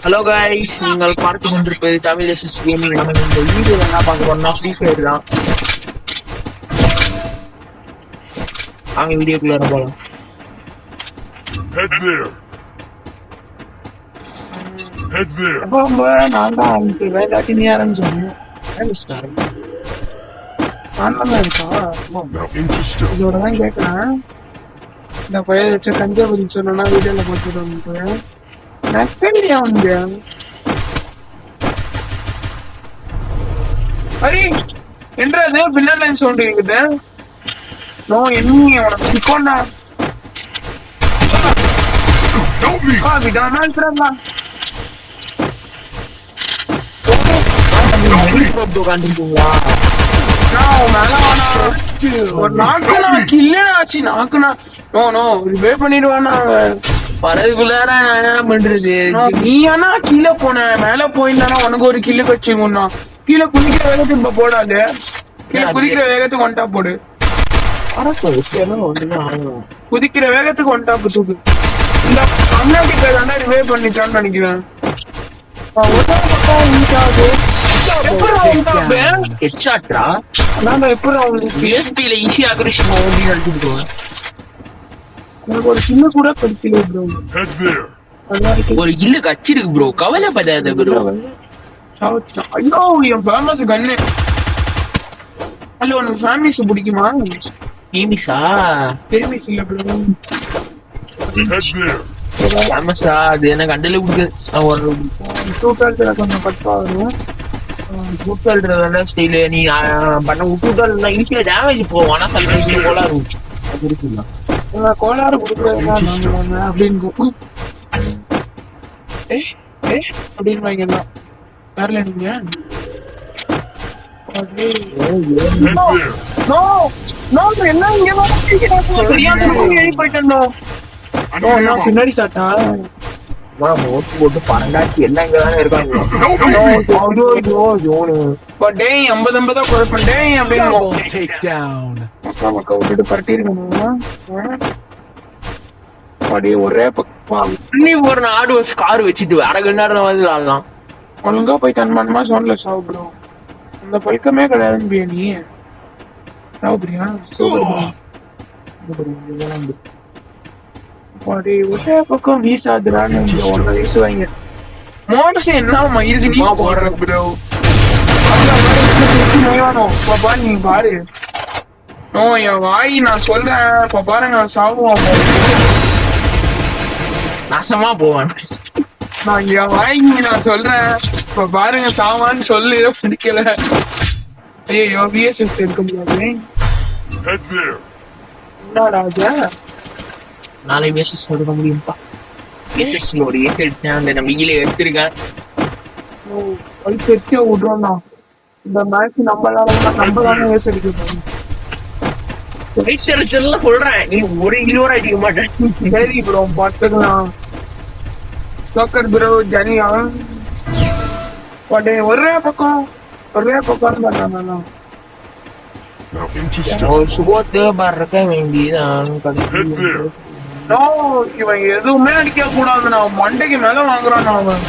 Hello guys, நீங்கள் பார்த்து கொண்டிருப்பது தமிழ் எஸ்எஸ் கேமிங். நம்ம இந்த வீடியோல என்ன பார்க்க போறோம்னா ஃப்ரீ ஃபயர் தான். வாங்க வீடியோக்குள்ள போலாம். Head there. Head there. அப்ப நான் தான் ஆரம்பிக்கிறேன். இல்லாட்டி நீ ஆரம்பிச்சோம். Now into stealth. இதோட தான் கேட்குறேன். இந்த பையன் வச்ச கஞ்சா பதில் சொன்னா வீடியோல போட்டுட்டு வந்துட்டு நக்கலியா வந்து அரி என்றது பின்னாடி சவுண்ட் இருக்குது. நோ என்னி உனக்கு சிக்கோண்டா Help me. விடாம இருக்கிறதா உட்காந்துருக்கீங்களா? ஒரு நாக்குனா கில்லே ஆச்சு. நாக்குனா நோ நோ ரிவே பண்ணிடுவானா வரதுக்குள்ளார நான் என்ன பண்றது? நீ ஆனா கீழே போன மேல போயிருந்தானா உனக்கு ஒரு கில்லு வச்சுக்கோண்ணா. கீழே குதிக்கிற வேகத்துக்கு இப்ப போடாது. கீழே குதிக்கிற வேகத்துக்கு ஒன்டா போடு. குதிக்கிற வேகத்துக்கு ஒன்டா தூக்கு. இந்த கண்ணாடி பேராண்டா ரிவே பண்ணிட்டான்னு நினைக்கிறேன். ஹெட்ஷாட்ரா? அதான் எப்படி அவங்களுக்கு யூஎஸ்பில ஈஸியா அக்ரிஷன் ஓடி அடிச்சுடுவாங்க. எனக்கு ஒரு சின்ன கூட படிக்கல ப்ரோ. Head there. ஒரு இல்லு கச்சிருக்கு ப்ரோ, கவலைப்படாத ப்ரோ. ஐயோ என் ஃபேமஸ் கண்ணு. அல்ல உனக்கு ஃபேமிலிஸ் பிடிக்குமா? ஃபேமஸா? ஃபேமிஸ் இல்ல ப்ரோ. Head there. ஃபேமஸா? அது எனக்கு அண்டலே பிடிக்காது. நான் ஒரு டூட்டால்ல கொஞ்சம் கட்டா வரும். கூட்டல்றதான ஸ்டைலு. நீ பண்ண விட்டுட்டா ஈஸியா டேமேஜ் போகும். ஆனா சில போல இருக்கும். அது இருக்குல்ல, கோளாறு கொடுக்குறது அப்படின்னு அப்படின்னு வாங்கிடலாம். யாரில் நீங்க Head there. என்ன இங்க போயிட்டேன். பின்னாடி சாட்டா போட்டு பன்னெண்டாச்சு எல்லாம் இங்கதானே இருக்காங்க. டேய் 50-50 குழப்பம் டேய் அப்படின்னு விட்டுட்டு பரட்டிருக்கணும். ஒரே பக்கம் நீ ஒரு நாடு வச்சு கார் வச்சுட்டு அரை நேரம் வந்து ஆடலாம். ஒழுங்கா போய் தன்மானமா சோன்ல சாப்பிடுறோம். அந்த பழக்கமே கிடையாதுன்னு பியா நீ சாப்பிடுறியா? ஒரே பக்கம் வீசாதுரான்னு ஒன்றை வீசுவாங்க. மோட்டர்ஸ் என்ன இருக்கு நீ போடுற ப்ரோ? பாப்பா நீ பாரு. நோ என் வாய் நான் சொல்றேன். இப்ப பாருங்க சாவுவோம். நாசமா போவான். நான் என் வாய் நான் சொல்றேன். இப்ப பாருங்க சாவான்னு சொல்லு. பிடிக்கல. ஐயோ விஎஸ்எஸ் இருக்க முடியாது. Head there. என்னடா அது? நாளை பேச சொல்ல முடியும்பா. பேசோட எடுத்தேன். அந்த நம்பிக்கையில எடுத்திருக்கேன். தெத்திய விடுறோம்னா இந்த மேட்ச் நம்மளால வேஸ்ட் அடிக்க போறோம். சொல்றேன், நீ ஒரு கிலோவரை அடிக்க மாட்டேன். சரி ப்ரோ பார்த்துக்கலாம். சோக்கர் ப்ரோ ஜனியா ஒரே பக்கம் பண்ணாங்க. Now into stealth. சுபோத்து பறக்க வேண்டியதான். Head there. நோ இவன் எதுவுமே அடிக்க கூடாது. நான் மண்டைக்கு மேல வாங்குறான் அவன்.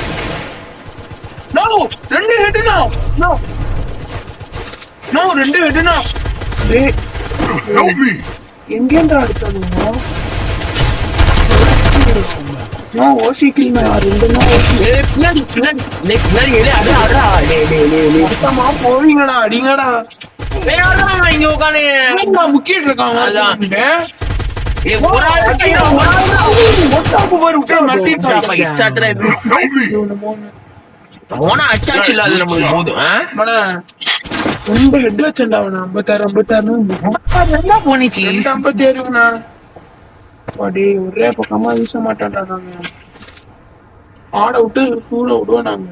நோ 2 ஹெட்னா நோ 2 ஹெட்னா Help me. எங்கேண்டா அடிச்சானுங்க? நோ ஓசிக்கில் நான் 2 நோ பின்னாடி பின்னாடி பின்னாடி அடா மொத்தமா போவீங்கடா அடிங்கடா. இங்க உட்காந்து முக்கிட்டு இருக்கான். அச்சாச்சு இல்ல, அது நம்மளுக்கு போதும். 2 ஹெட் வச்சேன்டா அவன. 56 போனிச்சு 57 ஒரே பக்கமா வீச மாட்டான்டா. நாங்க ஆட விட்டு சூழ விடுவோம். நாங்க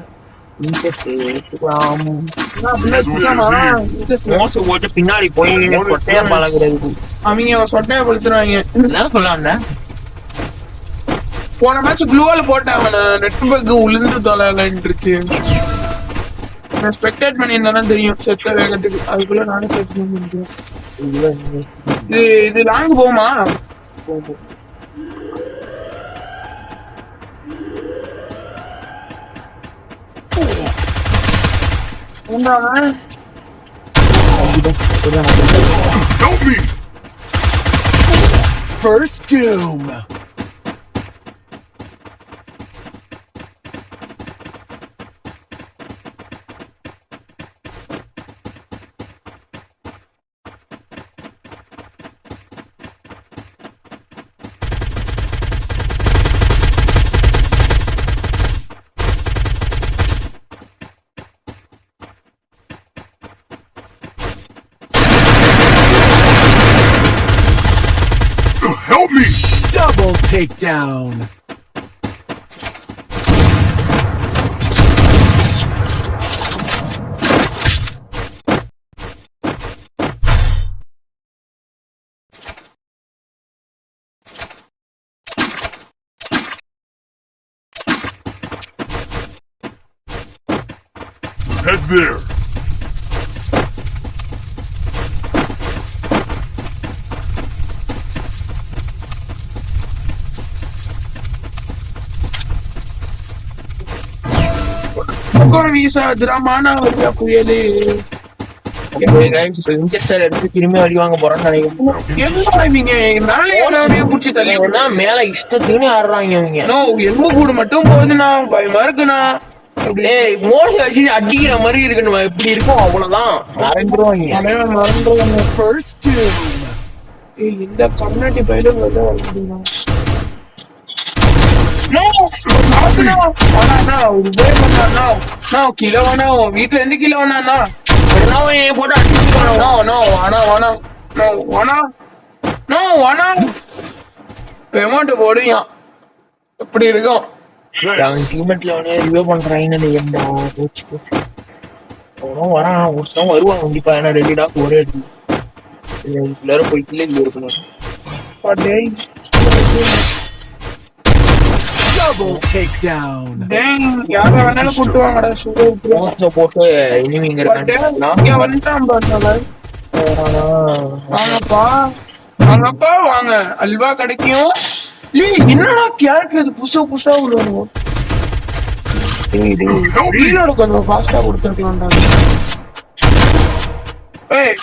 மோசம் போட்டு பின்னாடி போய் சொட்டையா பழகுறது. அவங்க சொட்டையா படுத்துருவாங்க. என்ன சொல்லாண்ட போன மேட்ச் க்ளூவால போட்டேன். அவன நெட் பேக் உளுந்து தொலைலன்றுச்சு. நான் ஸ்பெக்டேட் பண்ணியிருந்தா தெரியும் செத்த வேகத்துக்கு. அதுக்குள்ள நானே செட் பண்ணிருக்கேன். இது லாங் போமா? உண்டாவன் Help me! First doom. Help me! Double takedown. Head there. முகம் வீசாதுரா மானாவரியா புயலே. இன்ஜெஸ்டர் எடுத்து திரும்பி அடி வாங்க போறோம்னு நினைக்கிறேன். என்ன இவங்க மேலே எல்லாரையே புடிச்சு தள்ளி ஏன்னா மேல இஷ்டத்துக்குன்னு ஆடுறாங்க இவங்க. நோ எலும்பு கூடு மட்டும் போகுதுண்ணா, பயமா இருக்குண்ணா. ஏய் மோச வச்சு அடிக்கிற மாதிரி இருக்குன்னு எப்படி இருக்கும் அவ்வளவுதான் மறந்துருவாங்க. தலைவன் மறந்துருவாங்க. First doom. ஏய் இந்த கம்யூனிட்டி பைலும் வந்து வரணும். நோ நாக்குனா ஆனா ஒரு வே பண்ணானா நான் கிலோ வேணா வீட்ல இருந்து கிலோ வேணாண்ணா போட்டு அடிச்சு நோ நோ வேணா வேணா நோ வேணா நோ வேணா பேமெண்ட் போடுவியான் எப்படி இருக்கும். அவன் டீமெட்ல அவனே ரிவ்யூ பண்றாங்கன்னு ஏன்டா போச்சு போச்சு. அவனும் வரான் ஒருத்தன் வருவான் கண்டிப்பா. ஏன்னா 2 டாக் ஒரே அடி எல்லாரும் போய் கிள்ளி இருக்கணும். Double takedown. டேய் யார வேணாலும் கூட்டு வாங்கடா சுகர் மோச போட்டு இனிமேங்க இருக்கான். இங்க வந்துட்டான் பாருங்க. வாங்கப்பா வாங்கப்பா வாங்க அல்வா கிடைக்கும். ஏய் என்னடா கேரக்டர் இது புதுசா புதுசா உள்ளவனும். ரீலோட கொஞ்சம் ஃபாஸ்டா கொடுத்துருக்கலாம்டா. ஏய்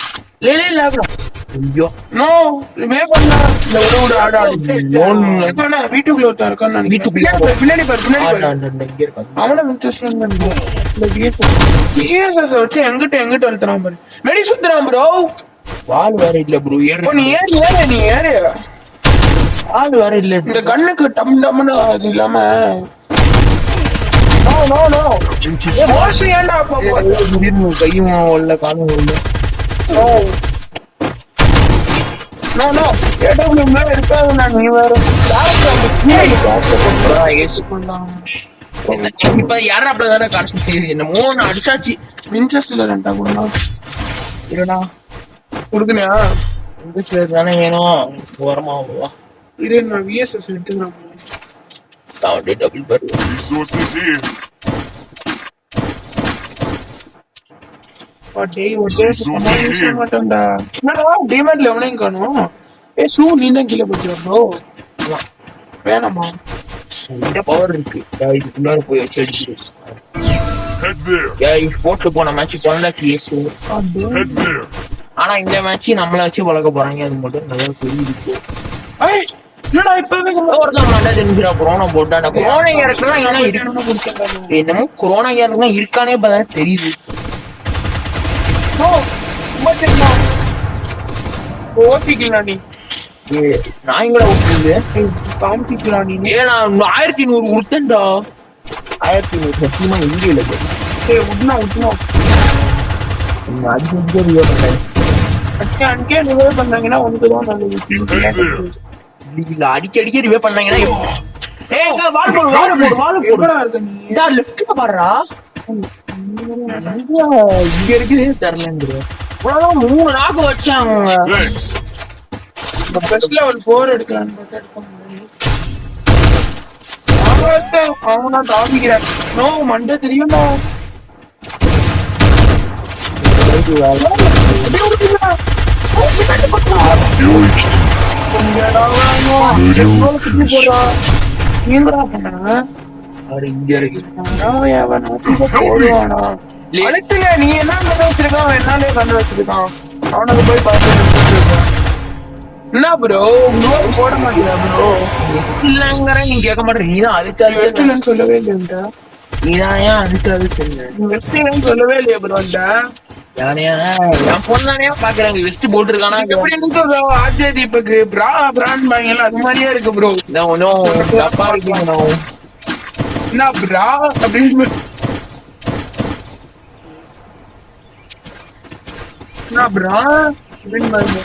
லேலே லாகலாம். ஐயோ நோ ரிமே பண்ணா இந்த விட ஆட ஆடுனா வீட்டுக்குள்ள ஒருத்தன் இருக்கான்னு நினைக்கிறேன். வீட்டுக்குள்ள பின்னாடி பாரு பின்னாடி பாரு. இங்க இருக்கான். அவன இன்ட்ரெஸ்ட் பிஎஸ்எஸ் வச்சு எங்கிட்ட அழுத்துறான் பாரு. மெடி சுத்துறான் ப்ரோ. வால் வேற இல்ல ப்ரோ. நீ ஏறு வால் வேற இல்ல. இந்த கண்ணுக்கு டம் டம்னு அது இல்லாம நோ நோ நோ மோசம் ஏன்டா அப்பா திடீர்னு கையும் உள்ள காலும் உள்ள. நோ நோ நோ ஏடபிள்யூ மேல இருக்காது. நான் நீ வேற இப்ப யாரும் அப்படிதானே காசு செய்யுது. என்னமோ நான் அடிச்சாச்சு. வின்செஸ்டர்ல ரெண்டா கொடுனா இருடா கொடுக்கலையா. இங்கிலீஷ்ல தானே வேணும். ஓரமா வா. இரு நான் விஎஸ்எஸ் எடுத்துக்கிறேன். Double per Resources here. டேய் ஒரு சமாளிக்க மாட்டேன்டா. என்னடா டிமார்ட்ல எவனையும் காணோம். ஏய் ஷூ நீ தான் கீழே போட்டு ப்ரோ. வேணாமா இந்த பவர் இருக்கு. இதுக்குள்ளார போய் வச்சு அடிச்சு. Head there. போட்டு போன மேட்ச் போனா கேஸ். Head there. ஆனா இந்த மேட்ச் நம்மள வச்சு வளர்க்க போறாங்க. அது மட்டும் நல்லா தெரியுது. ஏய் என்னடா இப்பவே ஒருத்தன் மண்டை தெரிஞ்சிரா. கொரோனா போட்டான கொரோனா கேரக்டர்லாம் ஏன்னா இருக்கு. என்னமோ கொரோனா கேரக்டர்லாம் இருக்கானே இப்பதான் தெரியுது. ஓட்டிக்கலாம் நீ நாய்கள விட்டுருது காமிக்கலாம் நீ. ஏன் நான் 1100 கொடுத்தேன்டா. 1100 சத்தியமா எங்க இல்லை. விட்டுனா அடிச்சு ரிவ்யூ பண்றேன். அன்கே ரிவ்யூ பண்ணாங்கன்னா உனக்கு தான் நல்லது. இல்ல அடிக்க ரிவ்யூ பண்ணாங்கன்னா ஏய் வால் போடு எப்படா இருக்க நீ. இதா லெஃப்ட்ல பாருடா. இங்க இருக்குது தெரியலங்கற. அவ்வளவுதான் 3 நாக்கு வச்சாங்க. Thanks. பெஸ்ட் லெவல் 4 எடுக்கலாம்னு பார்த்தா எடுக்க முடியல. அவனா தாவிக்கிறான். நோ மண்டை தெரியும்டா. இங்க இருக்கு. போடுவானா அழுத்துல நீ என்ன கண்டு வச்சிருக்கான், அவன் என்னாலே கண்டு வச்சிருக்கான். அவனுக்கு போய் பார்த்து என்ன ப்ரோ போட மாட்டேங்க ப்ரோ. இல்லங்கிற நீ கேட்க மாட்டேன். நீதான் அழிச்சாலும் வெஸ்ட்லன்னு சொல்லவே இல்லையா? நீதான் ஏன் அழிச்சாலும் சொல்லு. வெஸ்ட்லன்னு சொல்லவே இல்லையா ப்ரோ? யானையா என் பொண்ணானே பாக்குறாங்க வெஸ்ட் போட்டுருக்கானா எப்படி இருக்கு ப்ரோ? ஆர்ஜே தீபக்கு பிராண்ட் வாங்கல அது மாதிரியே இருக்கு ப்ரோ. தப்பா இருக்கீங்க. என்ன பிரா அப்படின்னு என்ன பிரா அப்படின்னு பாருங்க.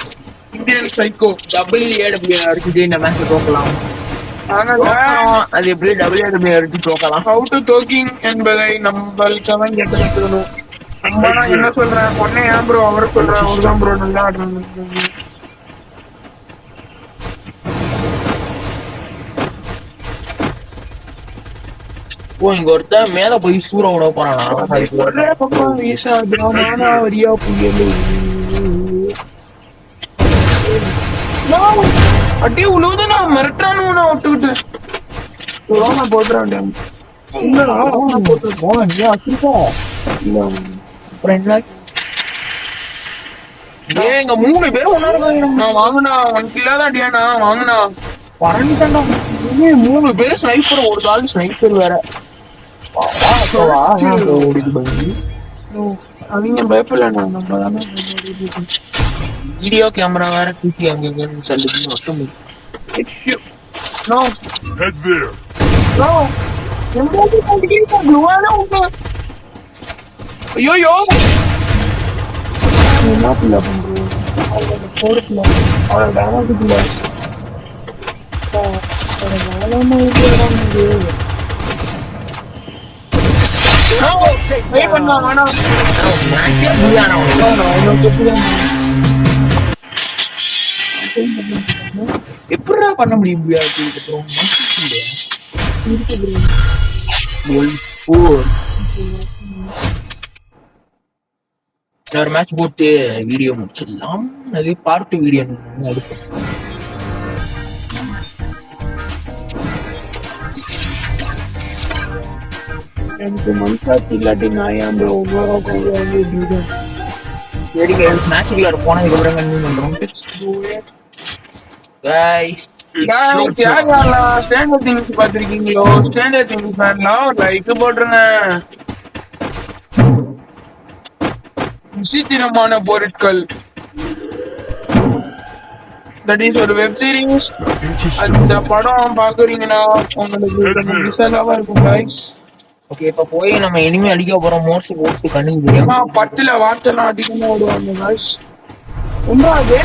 இந்தியன் சைக்கோ டபுள் ஏடபிள்யூ அடிச்சுட்டு இந்த மேட்ச் தோக்கலாம். ஆனா அது எப்படி டபுள் ஏடபிள்யூ அடிச்சு தோக்கலாம்? ஹவு டு தோக்கிங் என்பதை நம்மளுக்கு கேட்டு கத்துக்கணும். நம்ம என்ன சொல்றேன் பொண்ணே ஏன் ப்ரோ அவரை சொல்றேன், அவர்தான் ப்ரோ நல்லா ஆடுறாங்க. ஓ இங்க ஒருத்தன் மேல போய் சூற விட போறானா? ஒரே பக்கம் வீசாதானா வரியா புயலு அட்டி உழுவுது. நான் மிரட்டானு நான் விட்டுக்கிட்டு போட்டுறான். எங்க 3 பேரும் ஒன்னா இருக்காங்க. நான் வாங்கினா உனக்கு இல்லாத அடியானா வாங்கினா 3 பேரும் ஸ்னைப்பர், ஒரு ஆள் ஸ்னைப்பர் வேற. அவங்க பயப்படல. நம்ம தானே வீடியோ கேமரா வேற தூக்கி அங்க சொல்லுது. Head there. ஐயோ என்ன பிள்ளை பண்றோம் போடுல அவளோட டேமேஜ் பிள்ளை எப்படா பண்ண முடியும்? ஒரு மேட்ச் போட்டு வீடியோ முடிச்சிடலாம். அது பார்ட் வீடியோ எடுப்போம். எனக்கு மனசாட்சி இல்லாட்டி நான் ஏன் ப்ரோ சரி மேட்சுக்குள்ள போனதுக்கு அப்புறம் கண்டினியூ பண்றோம். கைஸ் ஸ்டாண்டர்ட் திங்ஸ் பாத்திருக்கீங்களோ? ஸ்டாண்டர்ட் திங்ஸ் மேன்லாம் ஒரு லைக் போட்டுருங்க. விசித்திரமான பொருட்கள் தட் இஸ் ஒரு வெப் சீரிஸ். அந்த படம் பாக்குறீங்கன்னா உங்களுக்கு மிஸ்ஸாவா இருக்கும் கைஸ். ஓகே இப்ப போய் நம்ம இனிமே அடிக்க போறோம். மோஸ்ட் போட்டு கண்டுபிடிக்கமா பட்டுல வாட்டெல்லாம் அடிக்கணும் ஓடுவாங்க கைஸ். ரொம்ப அதே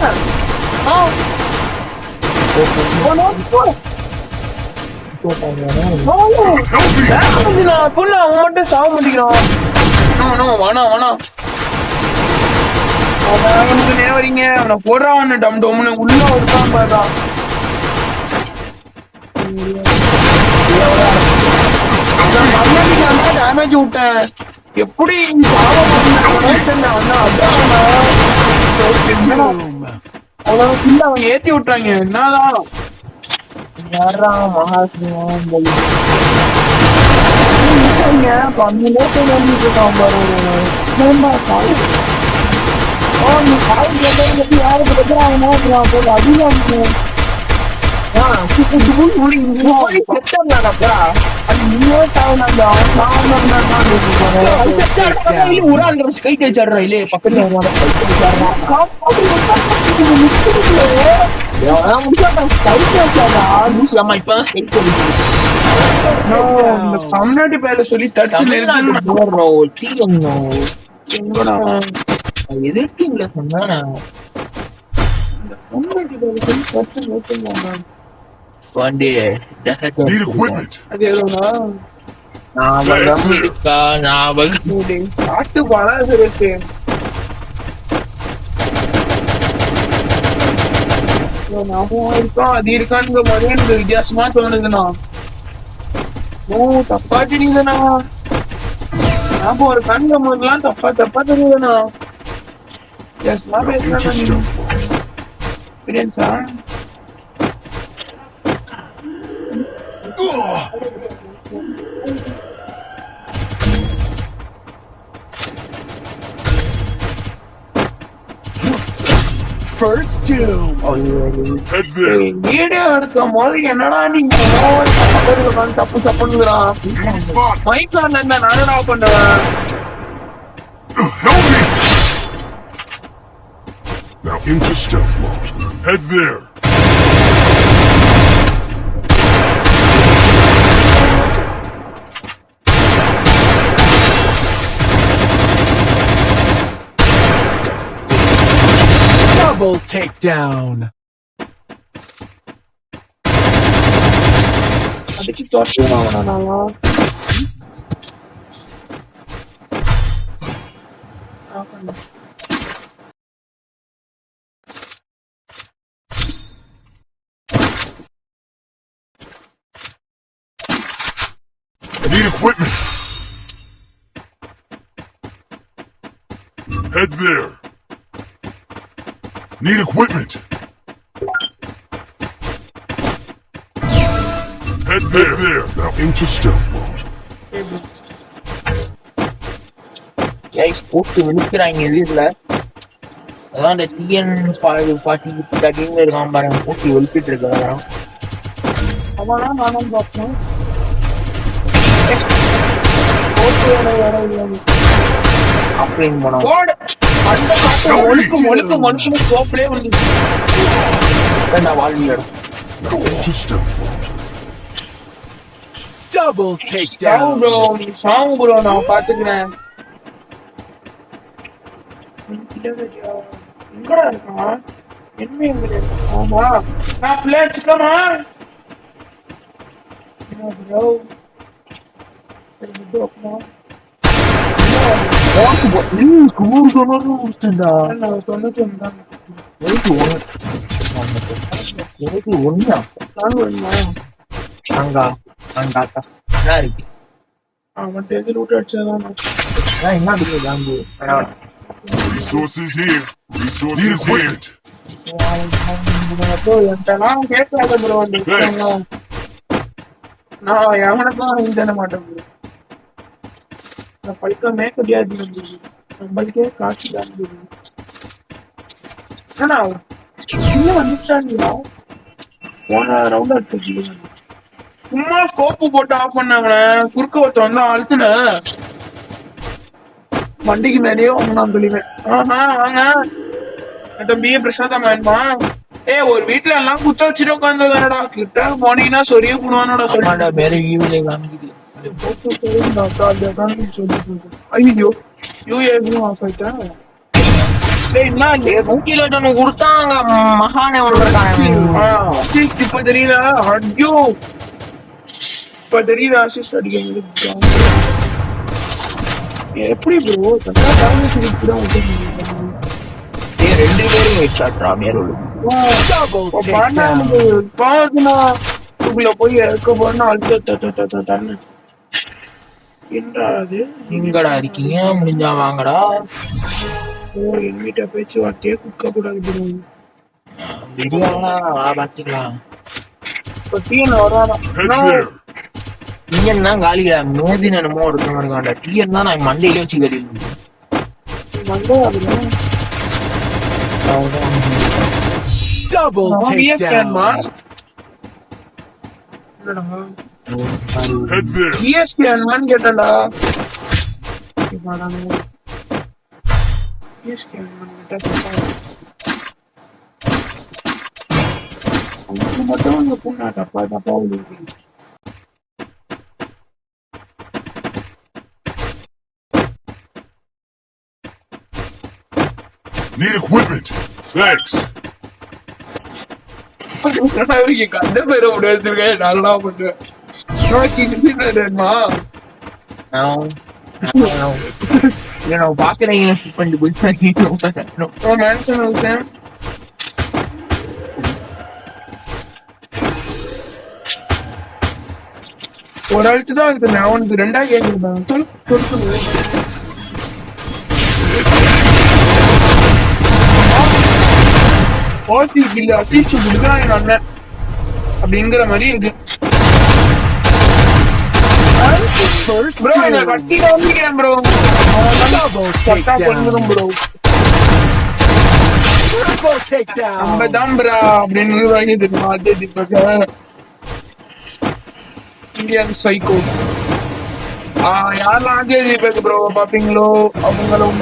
பொண்ணு அவன் மட்டும் சாவ மாட்டேங்கிறான். வேணாம் அவனுக்கு நேவரிங்க அவனை போடுறான் டம் டோம்னு உள்ள ஒருத்தான் பாருடா. டேமேஜ் விட்டேன் எப்படி அவன் ஏத்தி விட்டாங்க. என்னதான் கம்யூனிட்டி பேர்ல சொல்லி எதிர்க்கீங்கள சொன்னா Need equipment. காட்டு பழா சுரேஷ். இருக்கோம் அது இருக்கான்னு போதே எனக்கு வித்தியாசமா தோணுதுண்ணா. தப்பா தெரியுதுண்ணா. நாம ஒரு கண்ட போதெல்லாம் தப்பா தெரியுதுண்ணா. வித்தியாசமா பேசுறேன். எக்ஸ்பீரியன்ஸா First doom. Head there. Video எடுக்கும் போது என்னடா நீங்க தப்பு தப்புங்கிறான். Enemy spot. மைக் ஆன் என்ன நானடா பண்ணுவேன். Help me. Now into stealth mode. Head there. Double takedown. அடிச்சு தோற்றுவாங்க. Need equipment. Head there. Need equipment. Head there. Now into stealth mode. Guys போட்டு விழுக்கிறாங்க வீட்டுல. அதான் அந்த டிஎன் 40 இருக்கான் பாருங்க, போட்டு ஒழிப்பிட்டு இருக்காங்க. அவனா நானும் பார்த்தேன். அப்படின்னு போனா ஒழுக்கு மனுஷனுக்கு கோப்பிலே வந்து நான் வாழ்வி இடம். Now into stealth mode. Double takedown. Song bro நான் பாத்துக்கிறேன். எங்கடா இருக்கான்? என்ன எங்க இருக்கான்? ஆமா நான் பிளேட் சிக்கமா ப்ரோ அவன் தெரிஞ்சு லூட் அடிச்சதான். Resources here. Resources here. என்கிட்டலாம் கேட்காத ப்ரோ. நான் எவனுக்கும் இந்த மாட்டேன் ப்ரோ. நான் படிக்கவே கிடையாது. நம்மளுக்கே காட்சி தான் வந்துச்சா போன ரவுண்ட் எடுத்து சும்மா ஸ்கோப்பு போட்டு ஆஃப் பண்ணாங்க. குறுக்க ஒருத்தர் வந்து அழுத்துன வண்டிக்கு மேலேயே வாங்கினான் சொல்லிவேன். ஆஹா வாங்க தம்பியே பிரசாதம் வேணுமா? ஒரு வீட்டுல எல்லாம் குத்த வச்சுட்டு உட்காந்துடா. கிட்ட போனீங்கன்னா சொரிய போடுவானோட சொல்லிட்டா. வேற ஈவிலே காமிக்குது. ஐயோ யூஏவும் ஆஃப் ஆயிட்டேன். கொடுத்தாங்க மகானே இப்ப தெரியல. ஐயோ இப்ப தெரியல. அசிஸ்ட் அடிக்க எப்படி ப்ரோ ரெண்டு பேரும் ஹெட்ஷாட்ரா மேல போய் இருக்க போனா அழுத்த என்னது எங்கடா இருக்கீங்க? முடிஞ்சா வாங்கடா. என்கிட்ட பேச்சு வார்த்தையே குடுக்க கூடாது. பாத்துக்கலாம். இப்ப டீஎன் வரானா? Head there. டிஎன் தான் காலியா மேதின் என்னமோ ஒருத்தவங்க இருக்காண்டா. டிஎன் தான் நான் மண்டையிலே வச்சு கட்டி Double takedown. Head there. GST என்னன்னு கேட்டா மட்டும் அந்த பொண்ணா தப்பா தப்பா விழுது. Need equipment. Thanks. கண்ட பேரை முடியாதுருக்கேன். நல்லா பண்ணுவேன். பாக்குறீங்க ஒரு அழுத்து தான் இருக்கு. அவனுக்கு ரெண்டா கேட்குறேன். சொல்லு அசிஸ்ட் கொடுக்குறான் என் அண்ணன் அப்படிங்கிற மாதிரி இருக்கு. ப்ரோ நான் கட்டி காமிக்கிறேன் ப்ரோ. கரெக்டா பண்ணிடும் ப்ரோ. Triple நம்ம takedown. தாம்பரா அப்படின்னு வாங்கிட்டு இருக்கோம் அஜய் தீபக் இந்தியன் சைக்கோ யாரெல்லாம் அஜய் தீபக் ப்ரோ பாப்பீங்களோ அவங்களும்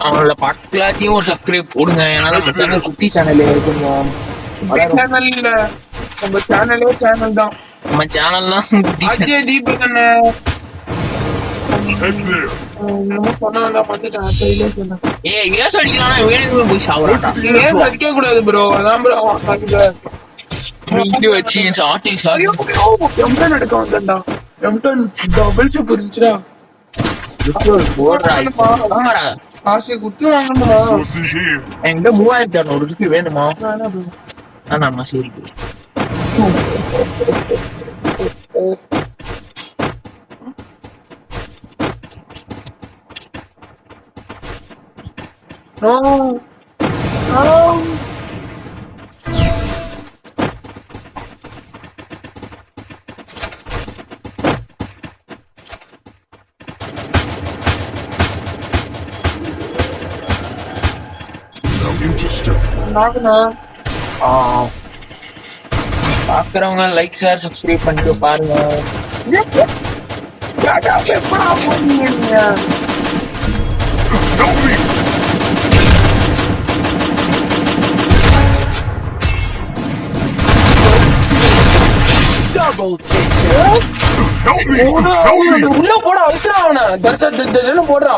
அவங்கள பக்கலாத்தையும் ஒரு சப்ஸ்கிரைப் போடுங்க. ஏன்னா நம்ம சேனல் குட்டி சேனல் கொஞ்சம் சேனல்ல நம்ம சேனலே சேனல் தான் நம்ம சேனல்லாம் குட்டி channel. Ajay Deepak Head there. என்னமோ சொன்னா பண்ணிட்டேன் அஜய்லே சொன்னேன் ஏய் ஏன் அடிக்கலாம் வேணுமே போய் சாவறாடா. ஏன் அடிக்க கூடாது ப்ரோ அதான் ப்ரோ இங்க வச்சு சாட்டி சாட்டி எம்டன் எடுக்க வந்தேன்டா எம்டன் டபுள் ஷிப் இருந்துச்சுடா போடுறா ஆமாடா. ஆசை குட்டி வாங்கணுமா Resources here. என்கிட்ட 3600 இருக்கு வேணுமா? ஆமா சரி. No no Now into stealth mode. நாகனா பாக்குறவங்க லைக் ஷேர் சப்ஸ்கிரைப் பண்ணிட்டு பாருங்க. எப்படா போனீங்க Help me. Double takedown. Help me. Help me. உள்ள போட அவசரம் அவனை தட்டு போடுறா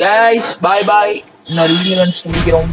கைஸ் பாய் பாய். இன்னொரு வீடியோ சந்திக்கிறோம்.